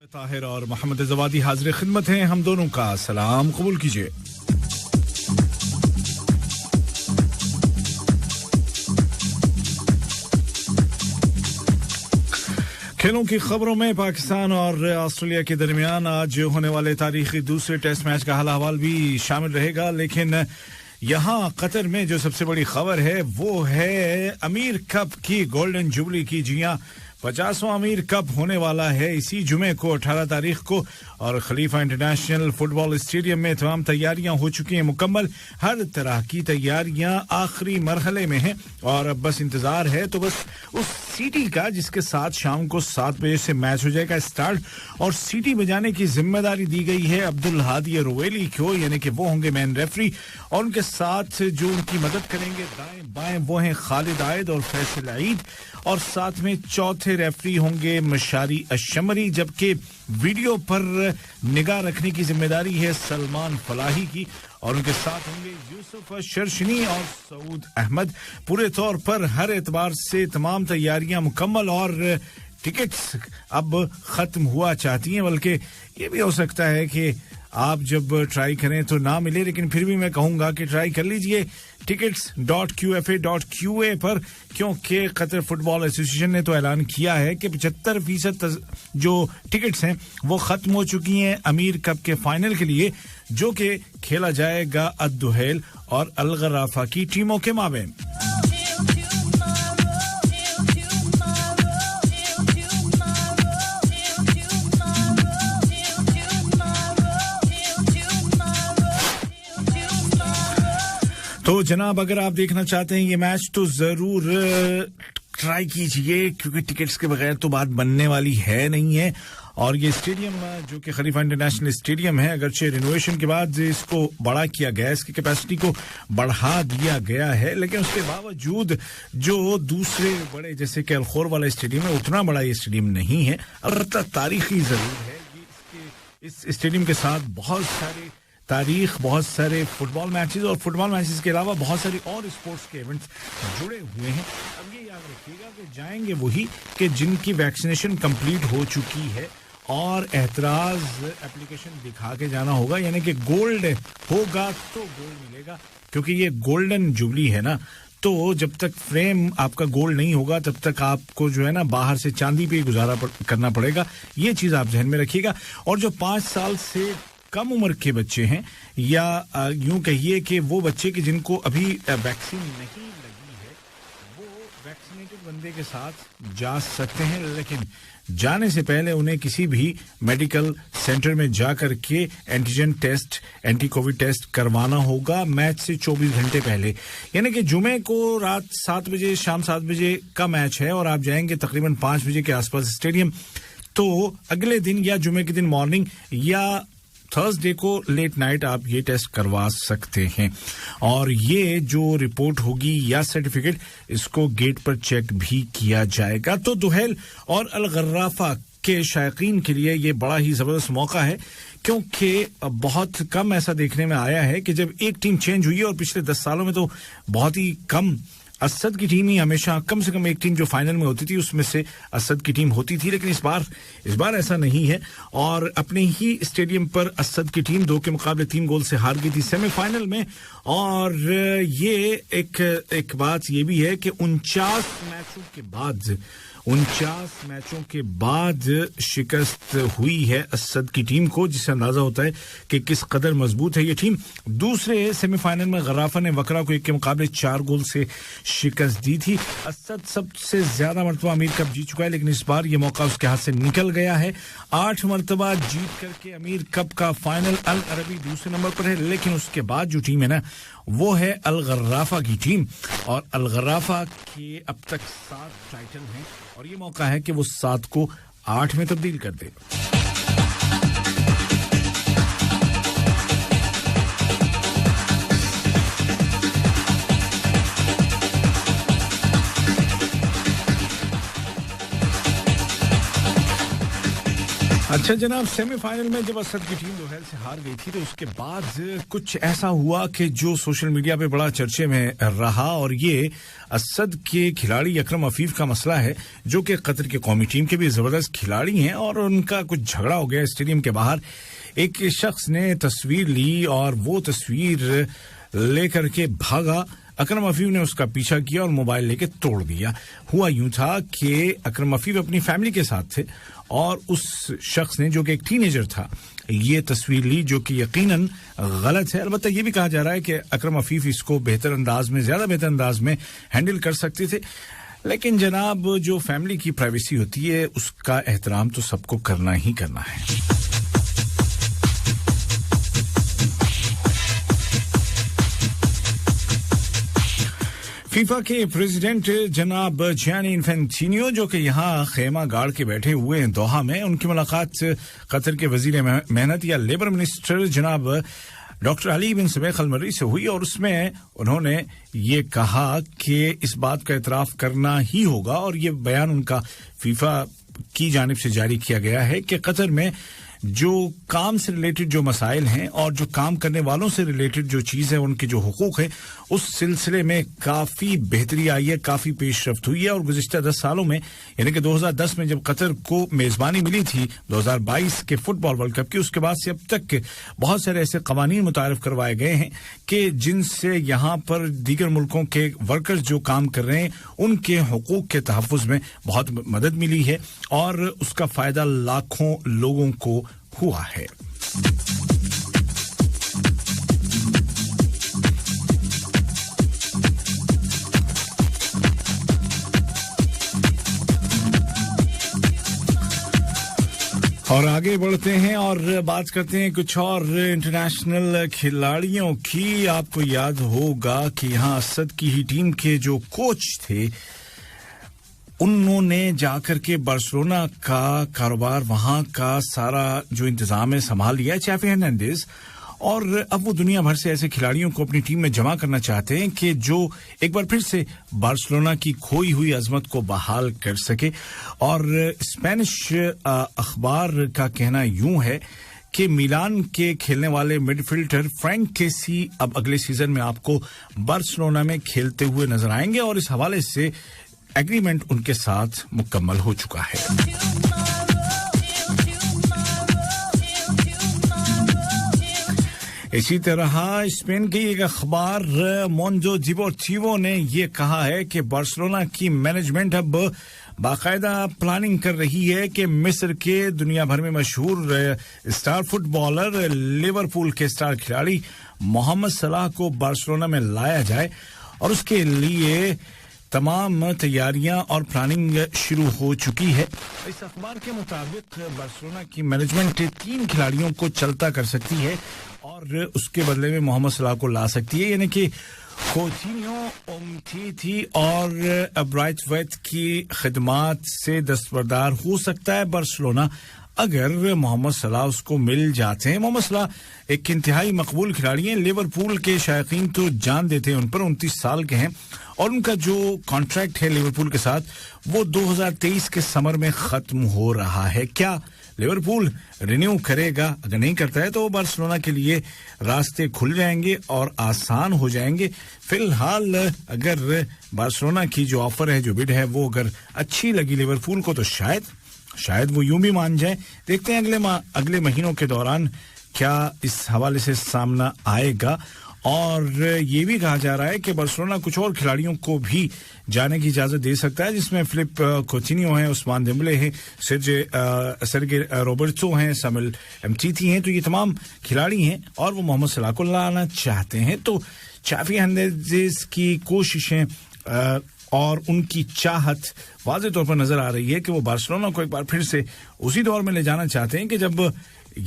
ताहिर और मोहम्मद जवादी हाजिर खिदमत हैं हम दोनों का सलाम कबूल कीजिए खेलों की खबरों में पाकिस्तान और ऑस्ट्रेलिया के दरमियान आज होने वाले तारीखी दूसरे टेस्ट मैच का हाल अहवाल भी शामिल रहेगा लेकिन यहां कतर में जो सबसे बड़ी खबर है वो है अमीर कप की गोल्डन जुबली की जियां 50वां अमीर कप होने वाला है इसी जुमे को 18 तारीख को और खलीफा इंटरनेशनल फुटबॉल स्टेडियम में तमाम तैयारियां हो चुकी हैं मुकम्मल हर तरह की तैयारियां आखिरी मरहले में हैं और अब बस इंतजार है तो बस उस सीटी का जिसके साथ शाम को 7 बजे से मैच हो जाएगा स्टार्ट और सीटी बजाने की जिम्मेदारी दी गई है अब्दुल हादी रोवेली को यानी कि वो होंगे मैन रेफरी और उनके साथ जो उनकी मदद करेंगे दाएं बाएं वो हैं खालिद आयद और फैसल ईद और साथ में चौथे रेफरी होंगे मशारी अशमरी जबकि वीडियो पर निगाह रखने की जिम्मेदारी है सलमान फलाही की और उनके साथ होंगे यूसुफ शर्शनी और सऊद अहमद पूरे तौर पर हर एतबार से तमाम तैयारियां मुकम्मल और टिकट्स अब खत्म हुआ चाहती हैं बल्कि ये भी हो सकता है कि आप जब ट्राई करें तो ना मिले लेकिन फिर भी मैं कहूंगा कि ट्राई कर लीजिए tickets.qfa.qa पर क्योंकि कतर फुटबॉल एसोसिएशन ने तो ऐलान किया है कि 75% जो टिकट्स हैं वो खत्म हो चुकी हैं अमीर कप के फाइनल के लिए जो कि खेला जाएगा अद-दुहैल और अल-गराफा की टीमों के माबैन तो जनाब अगर आप देखना चाहते हैं ये मैच तो जरूर ट्राई कीजिए क्योंकि टिकट्स के बगैर तो बात बनने वाली है नहीं है और ये स्टेडियम जो कि खलीफा इंटरनेशनल स्टेडियम है अगरचे रिनोवेशन के बाद इसको बड़ा किया गया है इसकी कैपेसिटी को बढ़ा दिया गया है लेकिन उसके बावजूद जो दूसरे बड़े जैसे कि अलखोर वाला स्टेडियम है उतना बड़ा ये स्टेडियम नहीं है अलबत्ता तारीखी जरूर है इस स्टेडियम के साथ बहुत सारे तारीख बहुत सारे फुटबॉल मैचेस और फुटबॉल मैचेस के अलावा बहुत सारे और स्पोर्ट्स के इवेंट्स जुड़े हुए हैं अब ये याद रखिएगा कि जाएंगे वही कि जिनकी वैक्सीनेशन कंप्लीट हो चुकी है और एतराज एप्लीकेशन दिखा के जाना होगा यानी कि गोल्ड होगा तो गोल्ड मिलेगा क्योंकि ये गोल्डन जुबली है ना तो जब तक फ्रेम आपका गोल्ड नहीं होगा तब तक आपको जो है ना बाहर से चांदी पे गुजारा करना पड़ेगा ये चीज आप ध्यान में रखिएगा और जो 5 साल से कम उम्र के बच्चे हैं या यूं कहिए कि वो बच्चे कि जिनको अभी वैक्सीन नहीं लगी है वो वैक्सीनेटेड बंदे के साथ जा सकते हैं लेकिन जाने से पहले उन्हें किसी भी मेडिकल सेंटर में जाकर के antigen test anti Covid test करवाना होगा मैच से 24 घंटे पहले यानी कि जुमे को रात 7 बजे शाम 7 बजे का मैच है और आप जाएंगे तकरीबन 5 बजे के आसपास स्टेडियम तो अगले दिन या जुमे के दिन मॉर्निंग या थर्सडे को लेट नाइट आप ये टेस्ट करवा सकते हैं और ये जो रिपोर्ट होगी या सर्टिफिकेट इसको गेट पर चेक भी किया जाएगा तो दुहैल और अल-गर्राफा के शायकीन के लिए ये बड़ा ही जबरदस्त मौका है क्योंकि बहुत कम ऐसा देखने में आया है कि जब एक टीम चेंज हुई और पिछले 10 सालों में तो बहुत ही कम असद की टीम ही हमेशा कम से कम एक टीम जो फाइनल में होती थी उसमें से असद की टीम होती थी लेकिन इस बार ऐसा नहीं है और अपने ही स्टेडियम पर असद की टीम 2 के मुकाबले 3 गोल से हार गई थी सेमीफाइनल में और ये एक बात ये भी है कि 49 मैचों के बाद शिकस्त हुई है असद की टीम को जिससे अंदाजा होता है कि किस कदर मजबूत है ये टीम दूसरे सेमीफाइनल में गराफा ने वकरा को 1 के मुकाबले 4 गोल से शिकस्त दी थी असद सबसे ज्यादा मर्तबा अमीर कप जीत चुका है लेकिन इस बार ये मौका उसके हाथ से निकल गया है 8 मर्तबा जीत करके अमीर कप का फाइनल अल अरबी दूसरे नंबर पर है लेकिन उसके बाद जो टीम है ना वो है अल-गर्राफा की टीम और अल-गर्राफा के अब तक 7 टाइटल हैं और ये मौका है कि वो 7 को 8 में तब्दील कर दे अच्छा जनाब, सेमीफाइनल में जब असद की टीम दोहल से हार गई थी तो उसके बाद कुछ ऐसा हुआ कि जो सोशल मीडिया पे बड़ा चर्चे में रहा, और ये असद के खिलाड़ी अकरम अफीफ का मसला है, जो कि कतर की कौमी टीम के भी जबरदस्त खिलाड़ी हैं, और उनका कुछ झगड़ा हो गया स्टेडियम के बाहर। एक शख्स ने तस्वीर ली और वो तस्वीर लेकर के भागा। अकरम अफीफ ने उसका पीछा किया और मोबाइल लेके तोड़ दिया। हुआ यूं था कि अकरम अफीफ अपनी फैमिली के साथ थे और उस शख्स ने, जो कि एक टीनेजर था, ये तस्वीर ली, जो कि यकीनन गलत है। अलबत्ता ये भी कहा जा रहा है कि अकरम अफीफ इसको ज्यादा बेहतर अंदाज में हैंडल कर सकते थे, लेकिन जनाब जो फैमिली की प्राइवेसी होती है उसका एहतराम तो सबको करना ही करना है। फीफा के प्रेसिडेंट जनाब जियानी इन्फेंटिनो, जो कि यहाँ खेमा गाड़ के बैठे हुए हैं दोहा में, उनकी मुलाकात कतर के वजीर मेहनत या लेबर मिनिस्टर जनाब डॉक्टर अली बिन सुबैख अल मर्री से हुई, और उसमें उन्होंने ये कहा कि इस बात का एतराफ करना ही होगा, और ये बयान उनका फीफा की जानिब से जारी किया गया है कि कतर में जो काम से रिलेटेड जो मसाइल हैं और जो काम करने वालों से रिलेटेड जो चीज़ है, उनके जो हुकूक है, उस सिलसिले में काफ़ी बेहतरी आई है, काफ़ी पेशरफ्त हुई है। और गुज़िश्ता 10 सालों में, यानी कि 2010 में जब कतर को मेज़बानी मिली थी 2022 के फुटबॉल वर्ल्ड कप की, उसके बाद से अब तक बहुत सारे ऐसे कवानीन मुतारिफ करवाए गए हैं कि जिनसे यहाँ पर दीगर मुल्कों के वर्कर्स जो काम कर रहे हैं उनके हुकूक के तहफ़्फ़ुज़ में बहुत मदद मिली है, और उसका फ़ायदा लाखों लोगों को हुआ है। और आगे बढ़ते हैं और बात करते हैं कुछ और इंटरनेशनल खिलाड़ियों की। आपको याद होगा कि यहाँ असद की ही टीम के जो कोच थे, उन्होंने जाकर के बार्सिलोना का कारोबार, वहां का सारा जो इंतजाम है संभाल लिया, चावी हर्नांडेज, और अब वो दुनिया भर से ऐसे खिलाड़ियों को अपनी टीम में जमा करना चाहते हैं कि जो एक बार फिर से बार्सिलोना की खोई हुई अजमत को बहाल कर सके। और स्पेनिश अखबार का कहना यूं है कि मिलान के खेलने वाले मिडफील्डर फ्रैंक केसी अब अगले सीजन में आपको बार्सिलोना में खेलते हुए नजर आएंगे, और इस हवाले से एग्रीमेंट उनके साथ मुकम्मल हो चुका है। इसी तरह स्पेन की एक अखबार मोंडो डिपोर्टिवो ने ये कहा है कि बार्सिलोना की मैनेजमेंट अब बाकायदा प्लानिंग कर रही है कि मिस्र के दुनिया भर में मशहूर स्टार फुटबॉलर, लिवरपूल के स्टार खिलाड़ी मोहम्मद सलाह को बार्सिलोना में लाया जाए, और उसके लिए तमाम तैयारियां और प्लानिंग शुरू हो चुकी है। इस अखबार के मुताबिक बार्सिलोना की मैनेजमेंट 3 खिलाड़ियों को चलता कर सकती है और उसके बदले में मोहम्मद सलाह को ला सकती है, यानी कि कोचिनियो, उमटीटी और ब्राइथवेट की खिदमात से दस्तबरदार हो सकता है बार्सिलोना अगर मोहम्मद सलाह उसको मिल जाते हैं। मोहम्मद सलाह एक इंतहाई मकबूल खिलाड़ी हैं, लिवरपूल के शायकीन तो जान देते हैं उन पर, 29 साल के हैं, और उनका जो कॉन्ट्रैक्ट है लिवरपूल के साथ वो 2023 के समर में खत्म हो रहा है। क्या लिवरपूल रिन्यू करेगा? अगर नहीं करता है तो बार्सिलोना के लिए रास्ते खुल जाएंगे और आसान हो जाएंगे। फिलहाल अगर बार्सिलोना की जो ऑफर है, जो बिड है, वो अगर अच्छी लगी लिवरपूल को तो शायद वो यूं भी मान जाए। देखते हैं अगले महीनों के दौरान क्या इस हवाले से सामना आएगा। और ये भी कहा जा रहा है कि बार्सिलोना कुछ और खिलाड़ियों को भी जाने की इजाजत दे सकता है, जिसमें फिलिप कोचिनियो हैं, उस्मान डेम्बले हैं, सर्गे रॉबर्टो हैं, सामुएल एमटीटी हैं। तो ये तमाम खिलाड़ी हैं और वो मोहम्मद सलाह को लाना चाहते हैं। तो चावी हर्नांडेज की कोशिशें और उनकी चाहत वाज़े तौर पर नजर आ रही है कि वो बार्सिलोना को एक बार फिर से उसी दौर में ले जाना चाहते हैं कि जब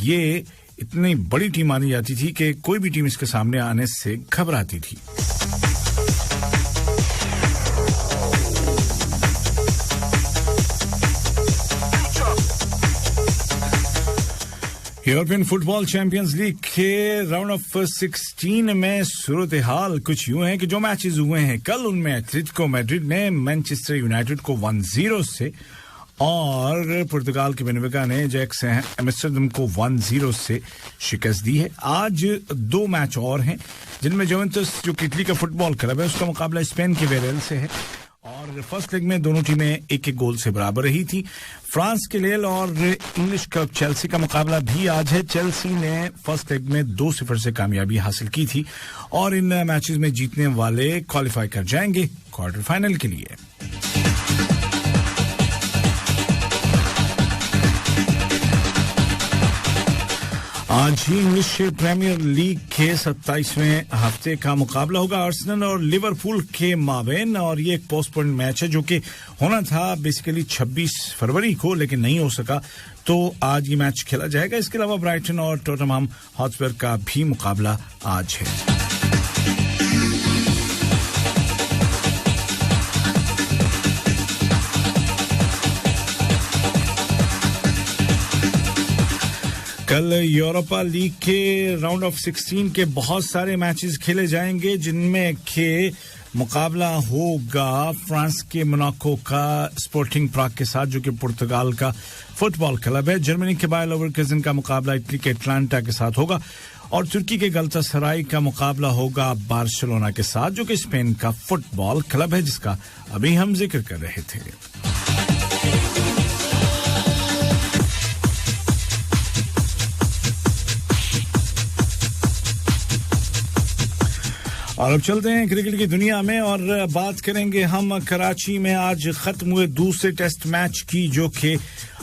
ये इतनी बड़ी टीम मानी जाती थी कि कोई भी टीम इसके सामने आने से घबराती थी। यूरोपियन फुटबॉल चैंपियंस लीग के राउंड ऑफ 16 में सूरत हाल कुछ यूं है कि जो मैचेस हुए हैं कल, उनमें एटलेटिको मैड्रिड ने मैनचेस्टर यूनाइटेड को 1-0 से اور पुर्तगाल के बेनविका ने जैक्स एम्स्टरडम को 1-0 से शिकस्त दी है। आज 2 मैच और हैं जिनमें जुवेंटस जो कि इटली का फुटबॉल क्लब है उसका मुकाबला स्पेन के वियरेल से है और फर्स्ट लेग में दोनों टीमें एक गोल से बराबर रही थी। फ्रांस के लेल और इंग्लिश क्लब चेल्सी का मुकाबला भी आज है। चेल्सी ने फर्स्ट लेग में 2-0 से कामयाबी हासिल की थी और इन मैचेस में जीतने वाले क्वालिफाई कर जाएंगे क्वार्टर फाइनल के लिए। आज ही इंग्लिश प्रीमियर लीग के 27वें हफ्ते का मुकाबला होगा आर्सेनल और लिवरपूल के माबेन और ये एक पोस्टपोन मैच है जो कि होना था बेसिकली 26 फरवरी को लेकिन नहीं हो सका तो आज ये मैच खेला जाएगा। इसके अलावा ब्राइटन और टॉटनहम हॉटस्पर का भी मुकाबला आज है। कल यूरोपा लीग के राउंड ऑफ 16 के बहुत सारे मैचेस खेले जाएंगे जिनमें के मुकाबला होगा फ्रांस के मोनाको का स्पोर्टिंग प्राग के साथ जो कि पुर्तगाल का फुटबॉल क्लब है। जर्मनी के बायर लेवरकुसेन का मुकाबला इटली के एटलांटा के साथ होगा और तुर्की के गलतासराय का मुकाबला होगा बार्सिलोना के साथ जो कि स्पेन का फुटबॉल क्लब है जिसका अभी हम जिक्र कर रहे थे। और अब चलते हैं क्रिकेट की दुनिया में और बात करेंगे हम कराची में आज खत्म हुए दूसरे टेस्ट मैच की जो कि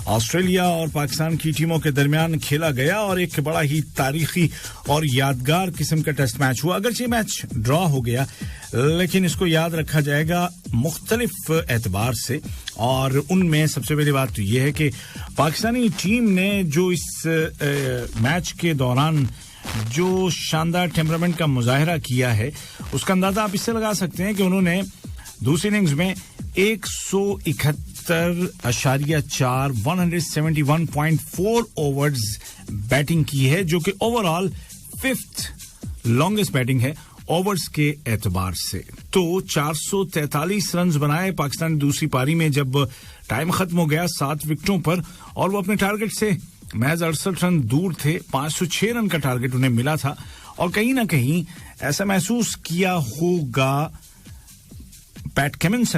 ऑस्ट्रेलिया और पाकिस्तान की टीमों के दरमियान खेला गया और एक बड़ा ही तारीखी और यादगार किस्म का टेस्ट मैच हुआ। अगरचे मैच ड्रॉ हो गया लेकिन इसको याद रखा जाएगा मुख्तलिफ एतबार से और उनमें सबसे पहली बात तो ये है कि पाकिस्तानी टीम ने जो इस मैच के दौरान जो शानदार टेम्परामेंट का मुजाहिरा किया है उसका अंदाजा आप इससे लगा सकते हैं कि उन्होंने दूसरी इनिंग्स में 171.4 ओवर्स बैटिंग की है जो कि ओवरऑल 5th लॉन्गेस्ट बैटिंग है ओवर्स के एतबार से। तो 443 रन बनाए पाकिस्तान दूसरी पारी में जब टाइम खत्म हो गया 7 विकेटों पर और वो अपने टारगेट से महज 68 रन दूर थे। 506 रन का टारगेट उन्हें मिला था और कहीं ना कहीं ऐसा महसूस किया होगा पैट कमिंस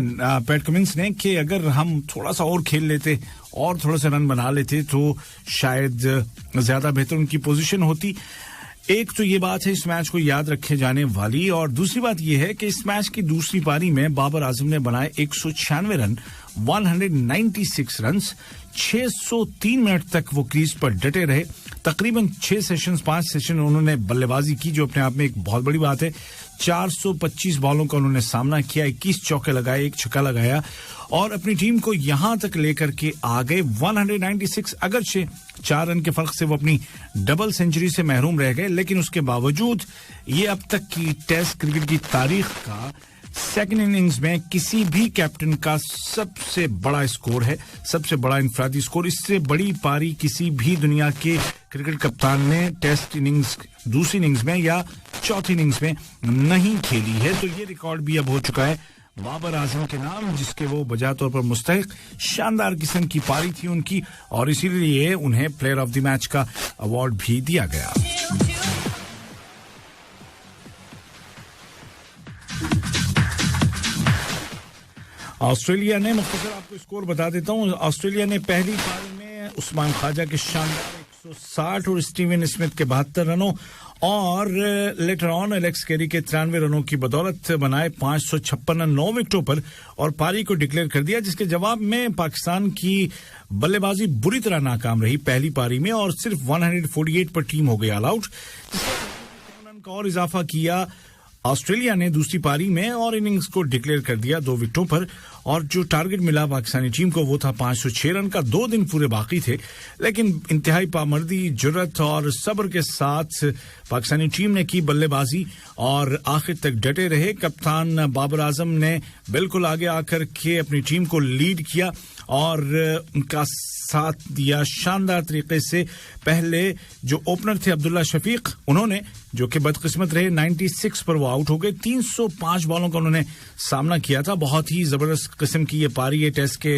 ने कि अगर हम थोड़ा सा और खेल लेते और थोड़ा सा रन बना लेते तो शायद ज्यादा बेहतर उनकी पोजीशन होती। एक तो ये बात है इस मैच को याद रखे जाने वाली और दूसरी बात ये है कि इस मैच की दूसरी पारी में बाबर आजम ने बनाए 196 रन 196 रन्स 603 मिनट तक वो क्रीज पर डटे रहे। तकरीबन 5 सेशन उन्होंने बल्लेबाजी की जो अपने आप में एक बहुत बड़ी बात है। 425 बॉलों का उन्होंने सामना किया, 21 चौके लगाए, 1 छक्का लगाया और अपनी टीम को यहां तक लेकर के आ गए 196। अगरचे 4 रन के फर्क से वो अपनी डबल सेंचुरी से महरूम रह गए लेकिन उसके बावजूद ये अब तक की टेस्ट क्रिकेट की तारीख का सेकंड इनिंग्स में किसी भी कैप्टन का सबसे बड़ा स्कोर है, सबसे बड़ा इंफरादी स्कोर। इससे बड़ी पारी किसी भी दुनिया के क्रिकेट कप्तान ने टेस्ट इनिंग्स दूसरी इनिंग्स में या चौथी इनिंग्स में नहीं खेली है। तो ये रिकॉर्ड भी अब हो चुका है बाबर आजम के नाम जिसके वो बजा तौर पर मुस्तहिक। शानदार किस्म की पारी थी उनकी और इसीलिए उन्हें प्लेयर ऑफ द मैच का अवार्ड भी दिया गया। ऑस्ट्रेलिया ने मुख्तसर आपको स्कोर बता देता हूं। ऑस्ट्रेलिया ने पहली पारी में उस्मान ख्वाजा के शानदार 160 और स्टीवन स्मिथ के 72 रनों और लेटर ऑन एलेक्स कैरी के 93 रनों की बदौलत बनाए 556 रन 9 विकेटों पर और पारी को डिक्लेयर कर दिया जिसके जवाब में पाकिस्तान की बल्लेबाजी बुरी तरह नाकाम रही पहली पारी में और सिर्फ 148 पर टीम हो गई ऑल आउट। रन का और इजाफा किया ऑस्ट्रेलिया ने दूसरी पारी में और इनिंग्स को डिक्लेयर कर दिया 2 विकेटों पर और जो टारगेट मिला पाकिस्तानी टीम को वो था 506 रन का। 2 दिन पूरे बाकी थे लेकिन इंतहाई पामर्दी, जुर्रत और सब्र के साथ पाकिस्तानी टीम ने की बल्लेबाजी और आखिर तक डटे रहे। कप्तान बाबर आजम ने बिल्कुल आगे आकर के अपनी टीम को लीड किया और उनका साथ दिया शानदार तरीके से। पहले जो ओपनर थे अब्दुल्ला शफीक उन्होंने जो कि बदकिस्मत रहे 96 पर वो आउट हो गए 305 बॉलों का उन्होंने सामना किया था बहुत ही जबरदस्त किस्म की ये पारी है टेस्ट के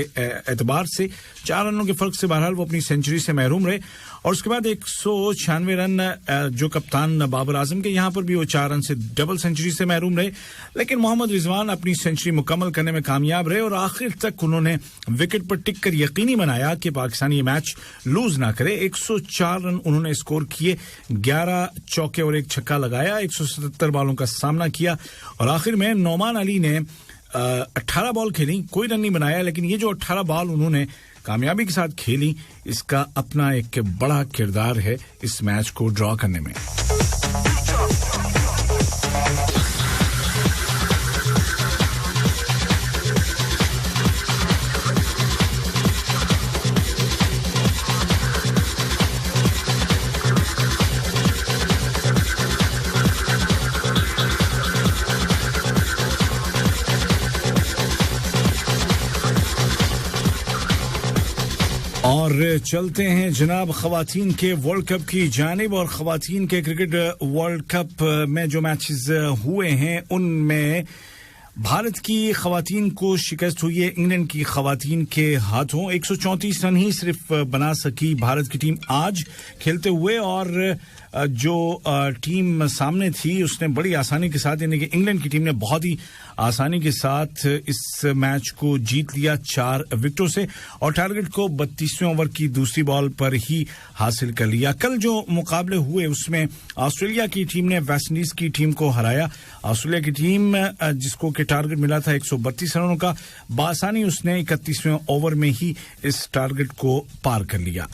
एतबार से 4 रनों के फर्क से बहरहाल वो अपनी सेंचुरी से महरूम रहे और उसके बाद 196 रन जो कप्तान बाबर आजम के यहां पर भी वो 4 रन से डबल सेंचुरी से महरूम रहे लेकिन मोहम्मद रिजवान अपनी सेंचुरी मुकम्मल करने में कामयाब रहे और आखिर तक उन्होंने विकेट पर टिक कर यकीनी बनाया कि पाकिस्तान ये मैच लूज ना करे 104 रन उन्होंने स्कोर किए 11 चौके और एक छक्का लगाया 177 बॉलों का सामना किया और आखिर में नौमान अली ने 18 बॉल खेली कोई रन नहीं बनाया लेकिन ये जो 18 बॉल उन्होंने कामयाबी के साथ खेली इसका अपना एक बड़ा किरदार है इस मैच को ड्रॉ करने में और चलते हैं जनाब खवातीन के वर्ल्ड कप की जानिब और खवातीन के क्रिकेट वर्ल्ड कप में जो मैचेस हुए हैं उनमें भारत की खवातीन को शिकस्त हुई है इंग्लैंड की खवातीन के हाथों 134 रन ही सिर्फ बना सकी भारत की टीम आज खेलते हुए और जो टीम सामने थी उसने बड़ी आसानी के साथ यानी कि इंग्लैंड की टीम ने बहुत ही आसानी के साथ इस मैच को जीत लिया 4 विकेटों से और टारगेट को 32वें ओवर की दूसरी बॉल पर ही हासिल कर लिया कल जो मुकाबले हुए उसमें ऑस्ट्रेलिया की टीम ने वेस्ट इंडीज की टीम को हराया ऑस्ट्रेलिया की टीम जिसको कि टारगेट मिला था 132 रनों का बासानी उसने 31वें ओवर में ही इस टारगेट को पार कर लिया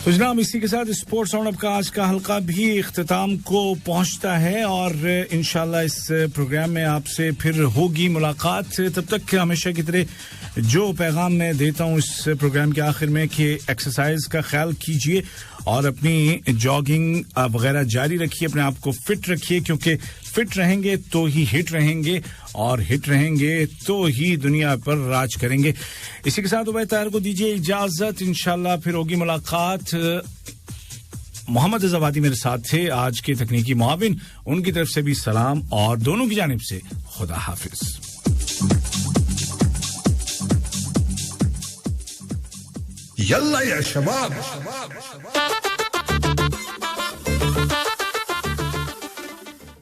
तो जनाब इसी के साथ स्पोर्ट्स राउंड अप का आज का हल्का भी इख्तिताम को पहुंचता है और इंशाल्लाह इस प्रोग्राम में आपसे फिर होगी मुलाकात तब तक हमेशा की तरह जो पैगाम मैं देता हूं इस प्रोग्राम के आखिर में कि एक्सरसाइज का ख्याल कीजिए और अपनी जॉगिंग वगैरह जारी रखिए अपने आप को फिट रखिए क्योंकि फिट रहेंगे तो ही हिट रहेंगे और हिट रहेंगे तो ही दुनिया पर राज करेंगे इसी के साथ उबैद ताहिर को दीजिए इजाजत इंशाल्लाह फिर होगी मुलाकात मोहम्मद अज़ावादी मेरे साथ थे आज के तकनीकी मुआविन उनकी तरफ से भी सलाम और दोनों की जानिब से खुदा हाफिज यल्ला या शबाब